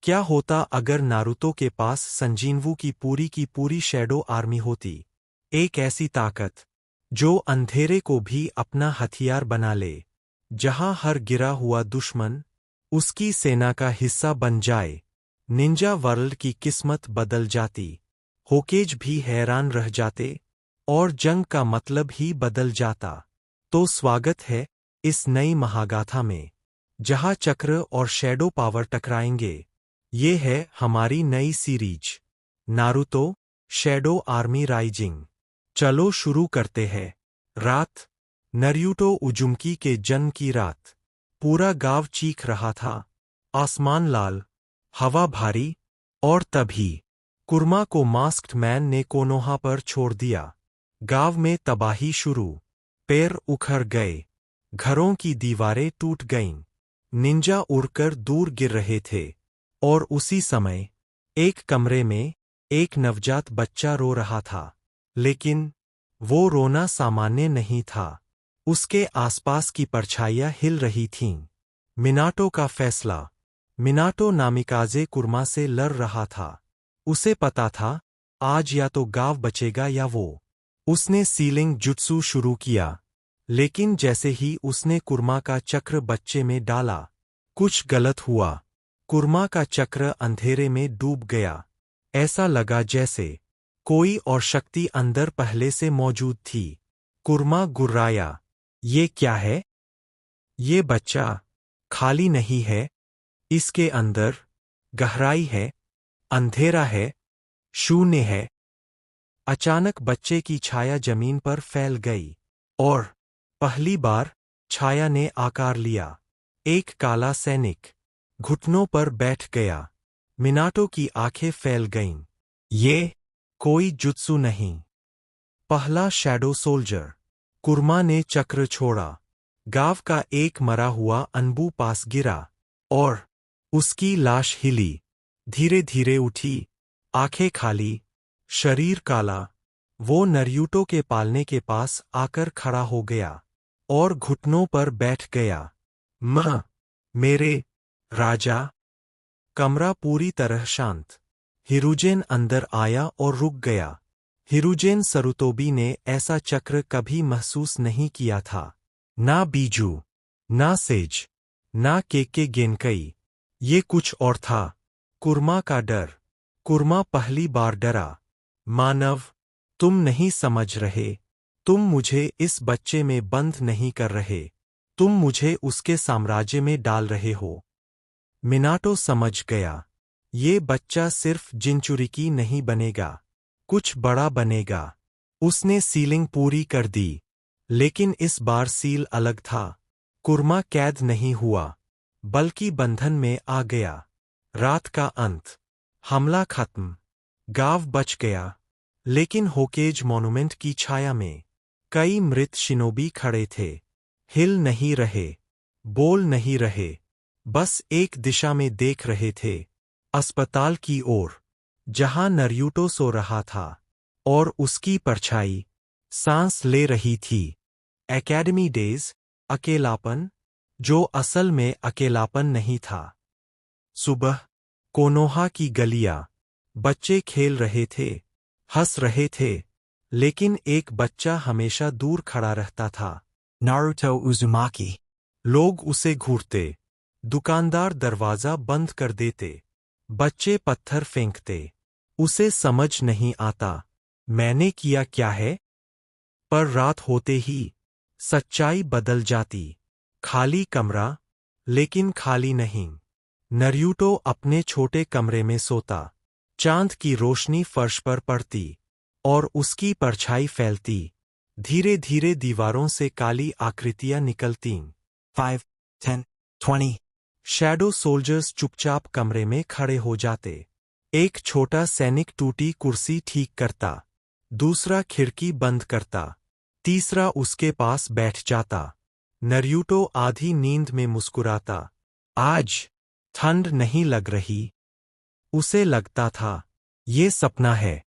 क्या होता अगर नारुतो के पास संजीवू की पूरी शैडो आर्मी होती। एक ऐसी ताकत जो अंधेरे को भी अपना हथियार बना ले, जहां हर गिरा हुआ दुश्मन उसकी सेना का हिस्सा बन जाए। निंजा वर्ल्ड की किस्मत बदल जाती। होकेज भी हैरान रह जाते और जंग का मतलब ही बदल जाता। तो स्वागत है इस नई महागाथा में, जहां चक्र और शैडो पावर टकराएंगे। ये है हमारी नई series Naruto shadow army rising. चलो शुरू करते हैं। रात, नरूटो उजुमकी के जन्म की रात। पूरा गांव चीख रहा था। आसमान लाल, हवा भारी, और तभी कुर्मा को मास्क्ड मैन ने कोनोहा पर छोड़ दिया। गांव में तबाही शुरू। पेड़ उखड़ गए, घरों की दीवारें टूट गईं, निंजा उड़कर दूर गिर रहे थे। और उसी समय एक कमरे में एक नवजात बच्चा रो रहा था। लेकिन वो रोना सामान्य नहीं था। उसके आसपास की परछाइयां हिल रही थीं। मिनाटो का फैसला। मिनाटो नामिकाजे कुर्मा से लड़ रहा था। उसे पता था आज या तो गांव बचेगा या वो। उसने सीलिंग जुत्सु शुरू किया। लेकिन जैसे ही उसने कुर्मा का चक्र बच्चे में डाला, कुछ गलत हुआ। कुर्मा का चक्र अंधेरे में डूब गया। ऐसा लगा जैसे कोई और शक्ति अंदर पहले से मौजूद थी। कुर्मा गुर्राया, ये क्या है? ये बच्चा खाली नहीं है। इसके अंदर गहराई है, अंधेरा है, शून्य है। अचानक बच्चे की छाया जमीन पर फैल गई। और पहली बार छाया ने आकार लिया। एक काला सैनिक घुटनों पर बैठ गया। मिनाटो की आंखें फैल गईं। ये कोई जुत्सु नहीं। पहला शैडो सोल्जर। कुर्मा ने चक्र छोड़ा। गांव का एक मरा हुआ अनबू पास गिरा। और उसकी लाश हिली, धीरे धीरे उठी, आंखें खाली, शरीर काला। वो नरूटो के पालने के पास आकर खड़ा हो गया और घुटनों पर बैठ गया। मेरे राजा। कमरा पूरी तरह शांत। हिरुजेन अंदर आया और रुक गया। हिरुजेन सरुतोबी ने ऐसा चक्र कभी महसूस नहीं किया था। ना बीजू, ना सेज, ना केके गेनकई। ये कुछ और था। कुर्मा का डर। कुर्मा पहली बार डरा। मानव, तुम नहीं समझ रहे। तुम मुझे इस बच्चे में बंद नहीं कर रहे। तुम मुझे उसके साम्राज्य में डाल रहे हो। मिनाटो समझ गया। ये बच्चा सिर्फ जिनचुरिकी नहीं बनेगा, कुछ बड़ा बनेगा। उसने सीलिंग पूरी कर दी। लेकिन इस बार सील अलग था। कुर्मा कैद नहीं हुआ, बल्कि बंधन में आ गया। रात का अंत। हमला खत्म। गांव बच गया। लेकिन होकेज मॉन्यूमेंट की छाया में कई मृत शिनोबी खड़े थे। हिल नहीं रहे, बोल नहीं रहे, बस एक दिशा में देख रहे थे, अस्पताल की ओर, जहां नरूटो सो रहा था और उसकी परछाई सांस ले रही थी। एकेडमी डेज, अकेलापन, जो असल में अकेलापन नहीं था। सुबह, कोनोहा की गलियां, बच्चे खेल रहे थे, हंस रहे थे, लेकिन एक बच्चा हमेशा दूर खड़ा रहता था। नारुतो उजुमाकी। लोग उसे घूरते, दुकानदार दरवाजा बंद कर देते, बच्चे पत्थर फेंकते। उसे समझ नहीं आता मैंने किया क्या है। पर रात होते ही सच्चाई बदल जाती। खाली कमरा, लेकिन खाली नहीं। नरूटो अपने छोटे कमरे में सोता। चांद की रोशनी फर्श पर पड़ती और उसकी परछाई फैलती। धीरे धीरे दीवारों से काली आकृतियां निकलतीं। 5, 10, 20। शैडो सोल्जर्स चुपचाप कमरे में खड़े हो जाते। एक छोटा सैनिक टूटी कुर्सी ठीक करता, दूसरा खिड़की बंद करता, तीसरा उसके पास बैठ जाता। नरूटो आधी नींद में मुस्कुराता। आज ठंड नहीं लग रही। उसे लगता था ये सपना है।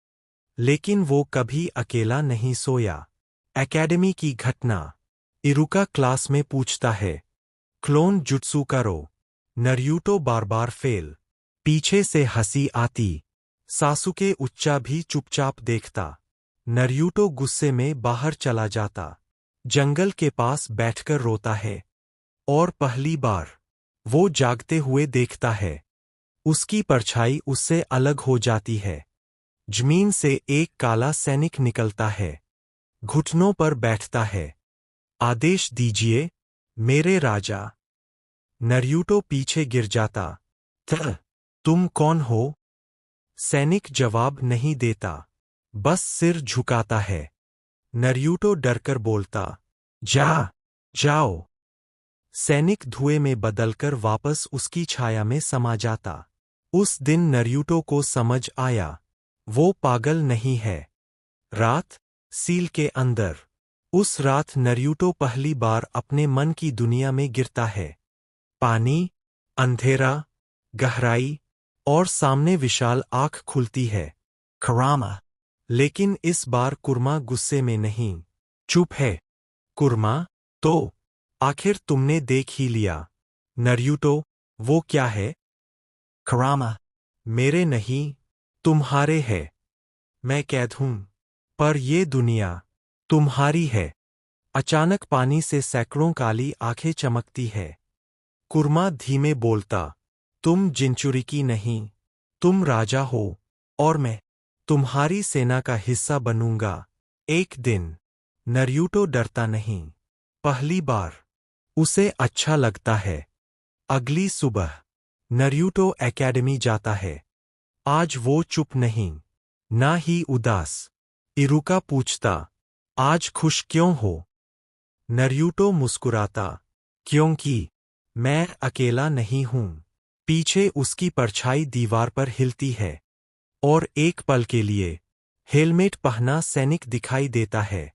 लेकिन वो कभी अकेला नहीं सोया। एकेडमी की घटना। इरुका क्लास में पूछता है, क्लोन जुत्सु करो। नरूटो बार बार फेल। पीछे से हंसी आती। सासुके उच्चा भी चुपचाप देखता। नर्यूटो गुस्से में बाहर चला जाता। जंगल के पास बैठकर रोता है। और पहली बार वो जागते हुए देखता है। उसकी परछाई उससे अलग हो जाती है। जमीन से एक काला सैनिक निकलता है। घुटनों पर बैठता है। आदेश दीजिए, मेरे राजा। नर्यूटो पीछे गिर जाता। तुम कौन हो? सैनिक जवाब नहीं देता, बस सिर झुकाता है। नर्यूटो डरकर बोलता, जाओ। सैनिक धुएं में बदलकर वापस उसकी छाया में समा जाता। उस दिन नर्यूटो को समझ आया, वो पागल नहीं है। रात, सील के अंदर। उस रात नर्यूटो पहली बार अपने मन की दुनिया में गिरता है। पानी, अंधेरा, गहराई, और सामने विशाल आँख खुलती है। खरामा। लेकिन इस बार कुर्मा गुस्से में नहीं, चुप है। कुर्मा, तो आखिर तुमने देख ही लिया। नर्यूटो, वो क्या है? खरामा, मेरे नहीं, तुम्हारे है। मैं कैद हूं, पर ये दुनिया तुम्हारी है। अचानक पानी से सैकड़ों काली आंखें चमकती है। कुर्मा धीमे बोलता, तुम जिनचुरी की नहीं, तुम राजा हो, और मैं तुम्हारी सेना का हिस्सा बनूंगा एक दिन। नर्यूटो डरता नहीं। पहली बार उसे अच्छा लगता है। अगली सुबह नर्यूटो एकेडमी जाता है। आज वो चुप नहीं, ना ही उदास। इरुका पूछता, आज खुश क्यों हो? नर्यूटो मुस्कुराता, क्योंकि मैं अकेला नहीं हूं। पीछे उसकी परछाई दीवार पर हिलती है। और एक पल के लिए हेलमेट पहना सैनिक दिखाई देता है।